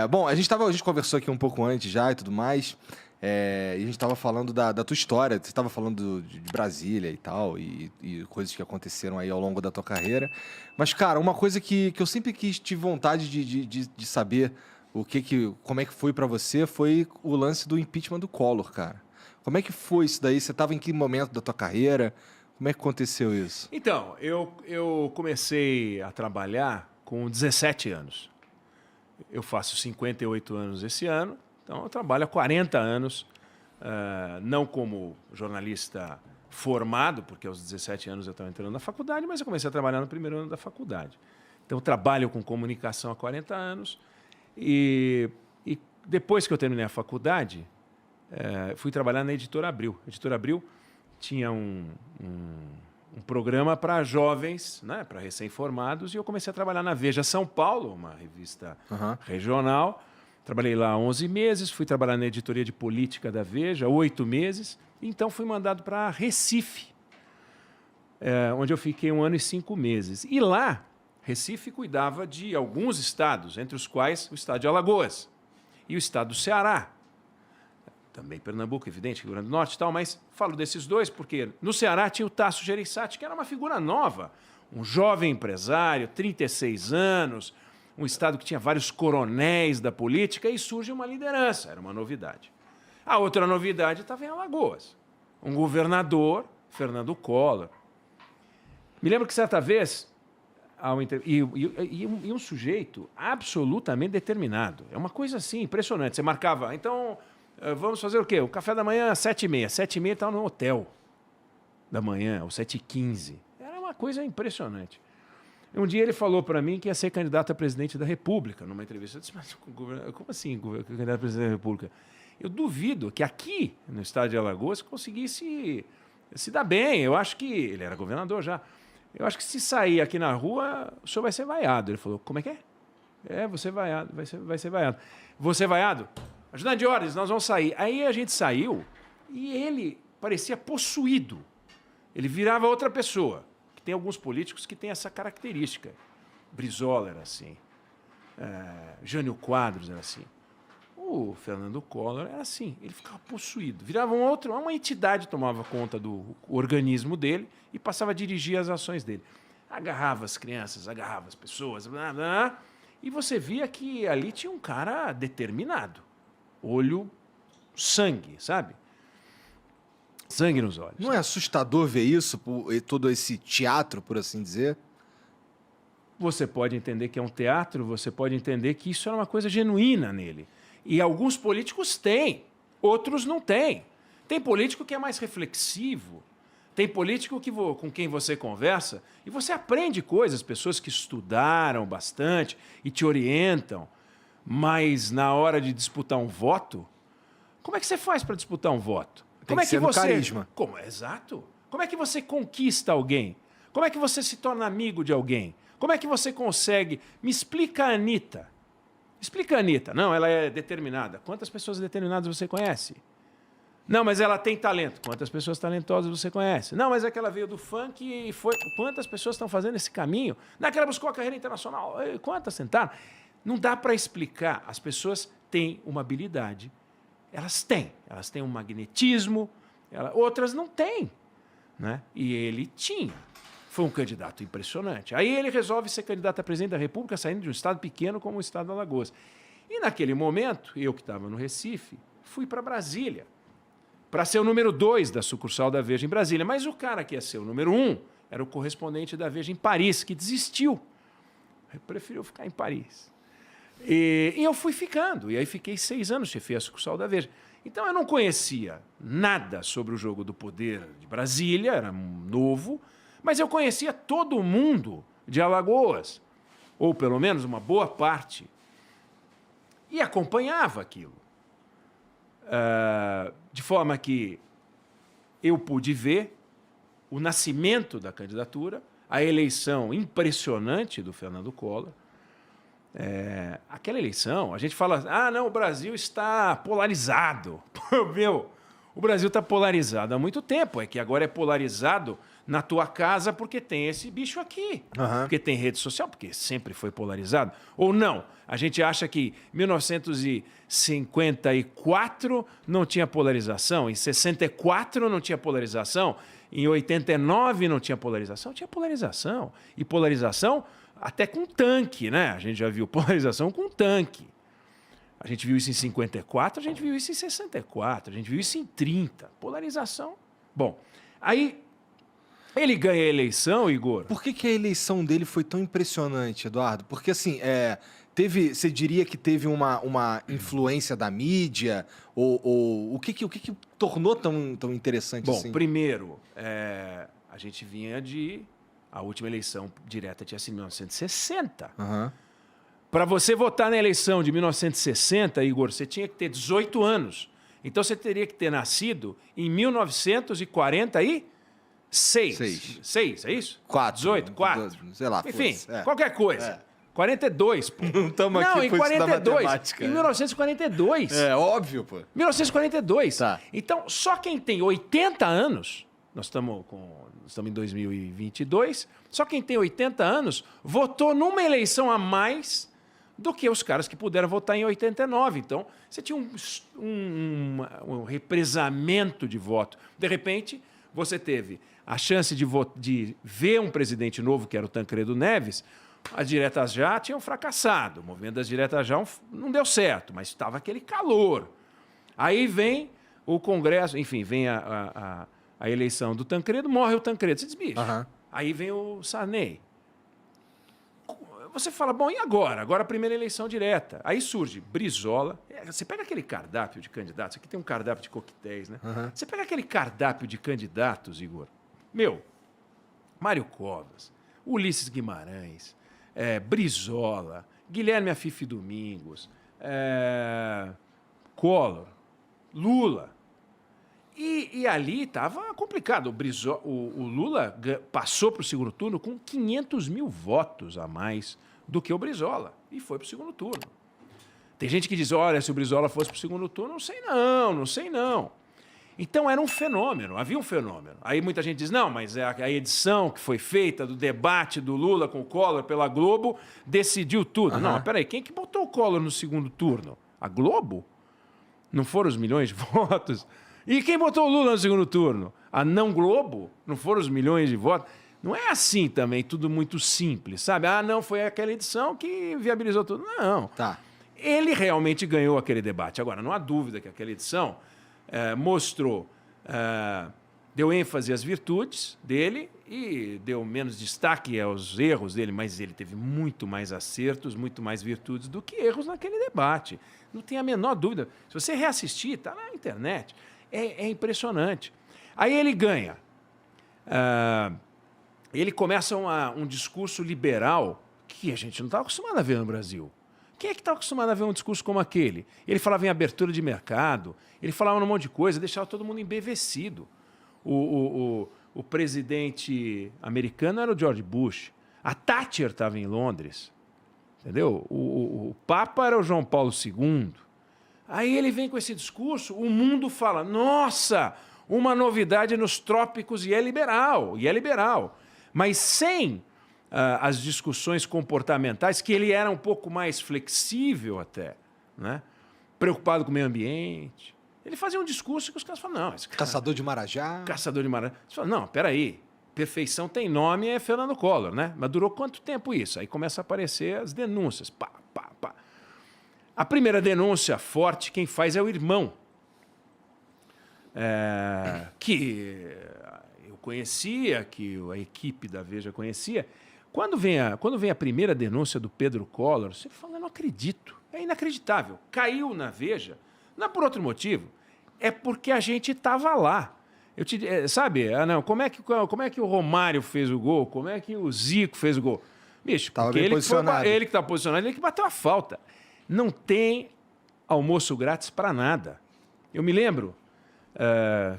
Bom, a gente conversou aqui um pouco antes já e tudo mais. E a gente estava falando da tua história. Você estava falando de Brasília e tal, e coisas que aconteceram aí ao longo da tua carreira. Mas, cara, uma coisa que eu sempre tive vontade de saber como é que foi pra você foi o lance do impeachment do Collor, cara. Como é que foi isso daí? Você estava em que momento da tua carreira? Como é que aconteceu isso? Então, eu comecei a trabalhar com 17 anos. Eu faço 58 anos esse ano, então eu trabalho há 40 anos, não como jornalista formado, porque aos 17 anos eu estava entrando na faculdade, mas eu comecei a trabalhar no primeiro ano da faculdade. Então, eu trabalho com comunicação há 40 anos e depois que eu terminei a faculdade, fui trabalhar na Editora Abril. A Editora Abril tinha um programa para jovens, né, para recém-formados, e eu comecei a trabalhar na Veja São Paulo, uma revista regional. Trabalhei lá 11 meses, fui trabalhar na editoria de política da Veja 8 meses, então fui mandado para Recife, onde eu fiquei 1 ano e 5 meses. E lá, Recife cuidava de alguns estados, entre os quais o estado de Alagoas e o estado do Ceará. Também Pernambuco, evidente, Rio Grande do Norte e tal, mas falo desses dois porque no Ceará tinha o Tasso Gereissati, que era uma figura nova, um jovem empresário, 36 anos, um estado que tinha vários coronéis da política, e surge uma liderança, era uma novidade. A outra novidade estava em Alagoas, um governador, Fernando Collor. Me lembro que certa vez, um sujeito absolutamente determinado, é uma coisa assim, impressionante, você marcava, então... vamos fazer o quê? O café da manhã às 7h30. 7h30 estava no hotel da manhã, ou 7h15. Era uma coisa impressionante. Um dia ele falou para mim que ia ser candidato a presidente da República, numa entrevista. Eu disse, mas como assim candidato a presidente da República? Eu duvido que aqui, no estado de Alagoas, conseguisse se dar bem. Eu acho que... Ele era governador já. Eu acho que se sair aqui na rua, o senhor vai ser vaiado. Ele falou, como é que é? Você vaiado, vai ser vaiado. Você vaiado? Ajudante de ordens, nós vamos sair. Aí a gente saiu e ele parecia possuído. Ele virava outra pessoa. Tem alguns políticos que têm essa característica. Brizola era assim. Jânio Quadros era assim. O Fernando Collor era assim. Ele ficava possuído. Virava uma entidade tomava conta do organismo dele e passava a dirigir as ações dele. Agarrava as crianças, agarrava as pessoas, blá, blá, e você via que ali tinha um cara determinado. Olho, sangue, sabe? Sangue nos olhos. Não é assustador ver isso, todo esse teatro, por assim dizer? Você pode entender que é um teatro, você pode entender que isso era uma coisa genuína nele. E alguns políticos têm, outros não têm. Tem político que é mais reflexivo, tem político com quem você conversa e você aprende coisas, pessoas que estudaram bastante e te orientam. Mas na hora de disputar um voto, como é que você faz para disputar um voto? Tem que ser no carisma. Exato. Como é que você conquista alguém? Como é que você se torna amigo de alguém? Como é que você consegue? Me explica a Anitta. Explica a Anitta. Não, ela é determinada. Quantas pessoas determinadas você conhece? Não, mas ela tem talento. Quantas pessoas talentosas você conhece? Não, mas é que ela veio do funk e foi... Quantas pessoas estão fazendo esse caminho? Não é que ela buscou a carreira internacional. Quantas tentaram? Não dá para explicar. As pessoas têm uma habilidade. Elas têm um magnetismo, outras não têm. Né? E ele tinha. Foi um candidato impressionante. Aí ele resolve ser candidato a presidente da República, saindo de um estado pequeno como o estado de Alagoas. E naquele momento, eu que estava no Recife, fui para Brasília, para ser o número 2 da sucursal da Veja em Brasília. Mas o cara que ia ser o número 1 era o correspondente da Veja em Paris, que desistiu. Ele preferiu ficar em Paris. E eu fui ficando, e aí fiquei 6 anos, chefei a sucursal da Veja. Então eu não conhecia nada sobre o jogo do poder de Brasília, era novo, mas eu conhecia todo mundo de Alagoas, ou pelo menos uma boa parte, e acompanhava aquilo. De forma que eu pude ver o nascimento da candidatura, a eleição impressionante do Fernando Collor. Aquela eleição, a gente fala, não, o Brasil está polarizado. Meu, o Brasil está polarizado há muito tempo, é que agora é polarizado na tua casa porque tem esse bicho aqui. Aham. Porque tem rede social, porque sempre foi polarizado. Ou não, a gente acha que em 1954 não tinha polarização, em 64 não tinha polarização, em 89 não tinha polarização. Tinha polarização. E polarização até com tanque, né? A gente já viu polarização com tanque. A gente viu isso em 54, a gente viu isso em 64, a gente viu isso em 30. Polarização. Bom, aí ele ganha a eleição, Igor. Por que a eleição dele foi tão impressionante, Eduardo? Porque, assim, você diria que teve uma influência da mídia? Ou o que tornou tão interessante Bom, assim? primeiro, a gente vinha de... A última eleição direta tinha sido em 1960. Aham. Para você votar na eleição de 1960, Igor, você tinha que ter 18 anos. Então você teria que ter nascido em 1946. Seis, é isso? 4. 18, 4. Sei lá. Enfim, foda-se. qualquer coisa. 42, pô. Não estamos aqui em por isso da 42. matemática. Em 1942. É óbvio, pô. 1942. Tá. Então, só quem tem 80 anos, nós estamos em 2022, só quem tem 80 anos votou numa eleição a mais do que os caras que puderam votar em 89. Então, você tinha um represamento de voto. De repente, você teve a chance de ver um presidente novo, que era o Tancredo Neves. As diretas já tinham fracassado. O movimento das diretas já não deu certo, mas estava aquele calor. Aí vem o Congresso, enfim, vem a eleição do Tancredo, morre o Tancredo. Você diz, bicho. Aham. Aí vem o Sarney. Você fala, bom, e agora? Agora a primeira eleição direta. Aí surge Brizola. Você pega aquele cardápio de candidatos, aqui tem um cardápio de coquetéis, né? Aham. Você pega aquele cardápio de candidatos, Igor. Meu, Mário Covas, Ulisses Guimarães, Brizola, Guilherme Afife Domingos, Collor, Lula. E ali estava complicado. O Lula passou para o segundo turno com 500 mil votos a mais do que o Brizola. E foi para o segundo turno. Tem gente que diz, olha, se o Brizola fosse para o segundo turno, não sei não. Então era um fenômeno, havia um fenômeno. Aí muita gente diz, não, mas a edição que foi feita do debate do Lula com o Collor pela Globo decidiu tudo. Uhum. Não, mas peraí, quem que botou o Collor no segundo turno? A Globo? Não foram os milhões de votos? E quem botou o Lula no segundo turno? A não Globo? Não foram os milhões de votos? Não é assim também, tudo muito simples, sabe? Ah, não, foi aquela edição que viabilizou tudo. Não. Tá. Ele realmente ganhou aquele debate. Agora, não há dúvida que aquela edição mostrou, deu ênfase às virtudes dele e deu menos destaque aos erros dele, mas ele teve muito mais acertos, muito mais virtudes do que erros naquele debate. Não tem a menor dúvida. Se você reassistir, está na internet. É impressionante. Aí ele ganha. Ele começa um discurso liberal que a gente não estava acostumado a ver no Brasil. Quem é que está acostumado a ver um discurso como aquele? Ele falava em abertura de mercado, ele falava um monte de coisa, deixava todo mundo embevecido. O presidente americano era o George Bush. A Thatcher estava em Londres. Entendeu? O Papa era o João Paulo II. Aí ele vem com esse discurso, o mundo fala, nossa, uma novidade nos trópicos e é liberal. Mas sem as discussões comportamentais, que ele era um pouco mais flexível até, né? Preocupado com o meio ambiente. Ele fazia um discurso que os caras falam, não, esse cara... Caçador de Marajá. Caçador de Marajá. Você fala, não, peraí, perfeição tem nome, é Fernando Collor, né? Mas durou quanto tempo isso? Aí começa a aparecer as denúncias, pá. A primeira denúncia forte, quem faz é o irmão, que eu conhecia, que a equipe da Veja conhecia. Quando vem a primeira denúncia do Pedro Collor, você fala, não acredito, é inacreditável. Caiu na Veja, não é por outro motivo, é porque a gente estava lá. Sabe, como é que o Romário fez o gol? Como é que o Zico fez o gol? Bicho, Tava porque bem posicionado. ele que está posicionado, ele que bateu a falta. Não tem almoço grátis para nada. Eu me lembro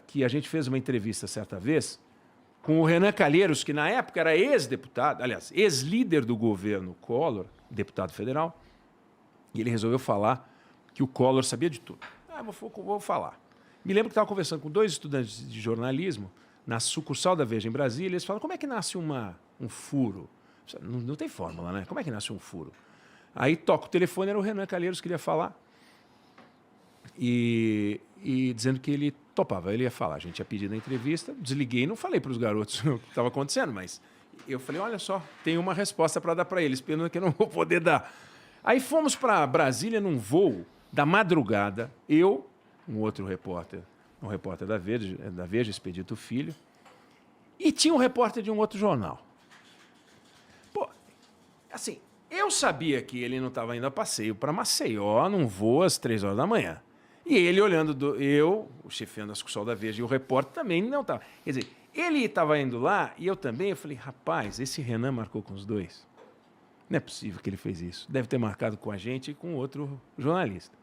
que a gente fez uma entrevista certa vez com o Renan Calheiros, que na época era ex-deputado, aliás, ex-líder do governo Collor, deputado federal, e ele resolveu falar que o Collor sabia de tudo. Vou falar. Me lembro que estava conversando com 2 estudantes de jornalismo na sucursal da Veja em Brasília, eles falam, como é que nasce um furo? Não tem fórmula, né? Como é que nasce um furo? Aí toca o telefone, era o Renan Calheiros que queria falar. E dizendo que ele topava, ele ia falar. A gente tinha pedido a entrevista, desliguei e não falei para os garotos o que estava acontecendo, mas eu falei, olha só, tem uma resposta para dar para eles, pena que eu não vou poder dar. Aí fomos para Brasília num voo da madrugada, eu, um outro repórter, um repórter da Veja, Expedito Filho, e tinha um repórter de um outro jornal. Pô, assim, eu sabia que ele não estava indo a passeio para Maceió, num voo às 3 horas da manhã. E ele olhando, eu, o chefiano da sucursal da Veja, e o repórter também não estava. Quer dizer, ele estava indo lá e eu também. Eu falei, rapaz, esse Renan marcou com os dois. Não é possível que ele fez isso. Deve ter marcado com a gente e com outro jornalista.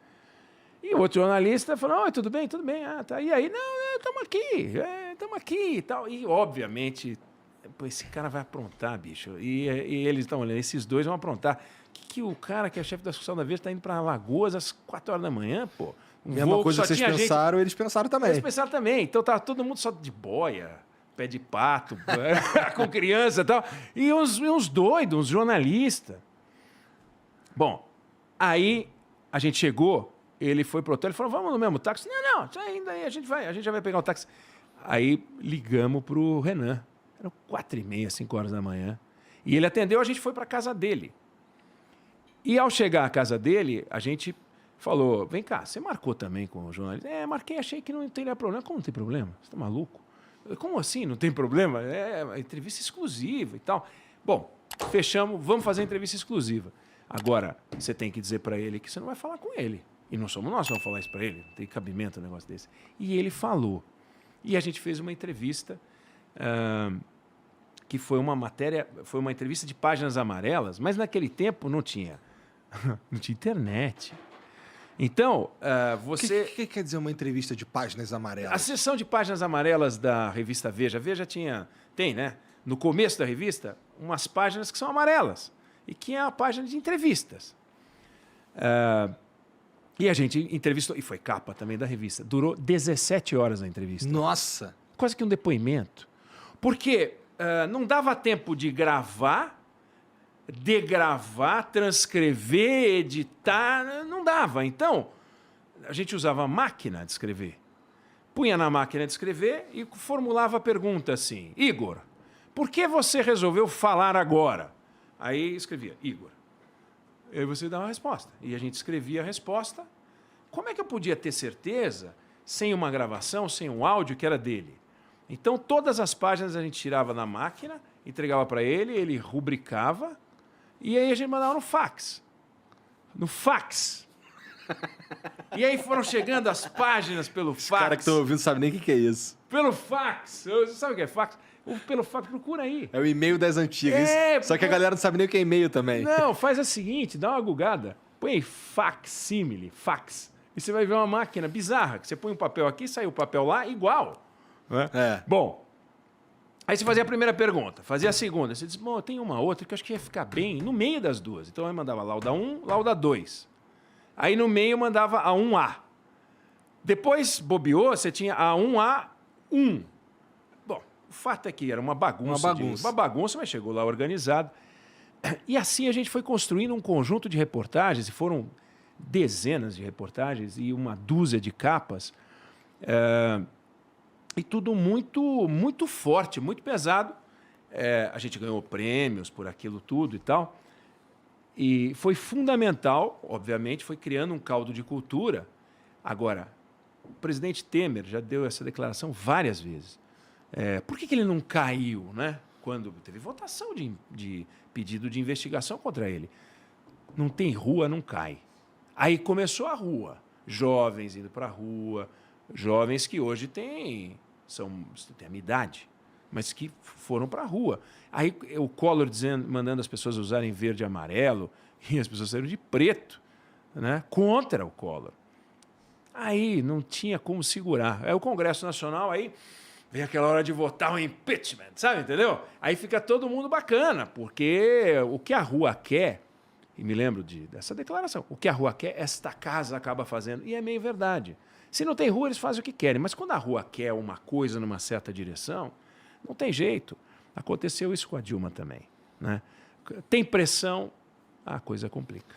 E o outro jornalista falou, oi, tudo bem? Tudo bem. Ah, tá. E aí, não, estamos aqui e tal. E, obviamente, pô, esse cara vai aprontar, bicho. E eles estão olhando, esses dois vão aprontar. Que o cara que é chefe da sucursal da Veja está indo para Alagoas às 4 horas da manhã, pô? Mesma coisa que vocês pensaram, eles pensaram também. Eles pensaram também. Então tá todo mundo só de boia, pé de pato, com criança e tal. E uns doidos, uns jornalistas. Bom, aí a gente chegou, ele foi pro hotel, ele falou, vamos no mesmo táxi? Não, ainda aí, a gente já vai pegar o táxi. Aí ligamos pro Renan. Eram 4h30, 5 horas da manhã. E ele atendeu, a gente foi para casa dele. E ao chegar à casa dele, a gente falou, vem cá, você marcou também com o jornalista? Marquei, achei que não teria problema. Como não tem problema? Você está maluco? Como assim não tem problema? É entrevista exclusiva e tal. Bom, fechamos, vamos fazer a entrevista exclusiva. Agora, você tem que dizer para ele que você não vai falar com ele. E não somos nós que vamos falar isso para ele. Não tem cabimento um negócio desse. E ele falou. E a gente fez uma entrevista, que foi uma matéria, foi uma entrevista de páginas amarelas, mas naquele tempo não tinha internet. Então, você... O que quer dizer uma entrevista de páginas amarelas? A seção de páginas amarelas da revista Veja. A Veja tem, né? No começo da revista, umas páginas que são amarelas. E que é a página de entrevistas. E a gente entrevistou, e foi capa também da revista. Durou 17 horas a entrevista. Nossa! Quase que um depoimento. Porque não dava tempo de gravar, degravar, transcrever, editar, não dava. Então, a gente usava a máquina de escrever. Punha na máquina de escrever e formulava a pergunta assim, Igor, por que você resolveu falar agora? Aí escrevia, Igor. E aí você dava a resposta. E a gente escrevia a resposta. Como é que eu podia ter certeza, sem uma gravação, sem um áudio que era dele? Então, todas as páginas a gente tirava na máquina, entregava para ele rubricava, e aí a gente mandava no fax. No fax. E aí foram chegando as páginas pelo fax. Os caras que estão ouvindo não sabem nem o que é isso. Pelo fax. Sabe o que é fax? Pelo fax, procura aí. É o e-mail das antigas. Só que a galera não sabe nem o que é e-mail também. Não, faz a seguinte, dá uma gugada. Põe aí facsímile, fax. E você vai ver uma máquina bizarra, que você põe um papel aqui, sai o papel lá, igual. Né? Bom, aí você fazia a primeira pergunta, fazia a segunda. Você diz, bom, tem uma outra que eu acho que ia ficar bem no meio das duas. Então eu mandava lauda 1, lauda 2. Aí no meio eu mandava a 1A. Depois, bobeou, você tinha a 1A1. Bom, o fato é que era uma bagunça. Uma bagunça, mas chegou lá organizado. E assim a gente foi construindo um conjunto de reportagens, e foram dezenas de reportagens e uma dúzia de capas. E tudo muito, muito forte, muito pesado. A gente ganhou prêmios por aquilo tudo e tal. E foi fundamental, obviamente, foi criando um caldo de cultura. Agora, o presidente Temer já deu essa declaração várias vezes. Por que ele não caiu, né? Quando teve votação de pedido de investigação contra ele? Não tem rua, não cai. Aí começou a rua. Jovens indo para a rua, jovens que hoje têm a minha idade, mas que foram para a rua. Aí o Collor mandando as pessoas usarem verde e amarelo, e as pessoas saíram de preto, né, contra o Collor. Aí não tinha como segurar. Aí o Congresso Nacional, aí vem aquela hora de votar o impeachment, sabe, entendeu? Aí fica todo mundo bacana, porque o que a rua quer E me lembro dessa declaração. O que a rua quer, esta casa acaba fazendo. E é meio verdade. Se não tem rua, eles fazem o que querem. Mas quando a rua quer uma coisa numa certa direção, não tem jeito. Aconteceu isso com a Dilma também, né? Tem pressão, a coisa complica.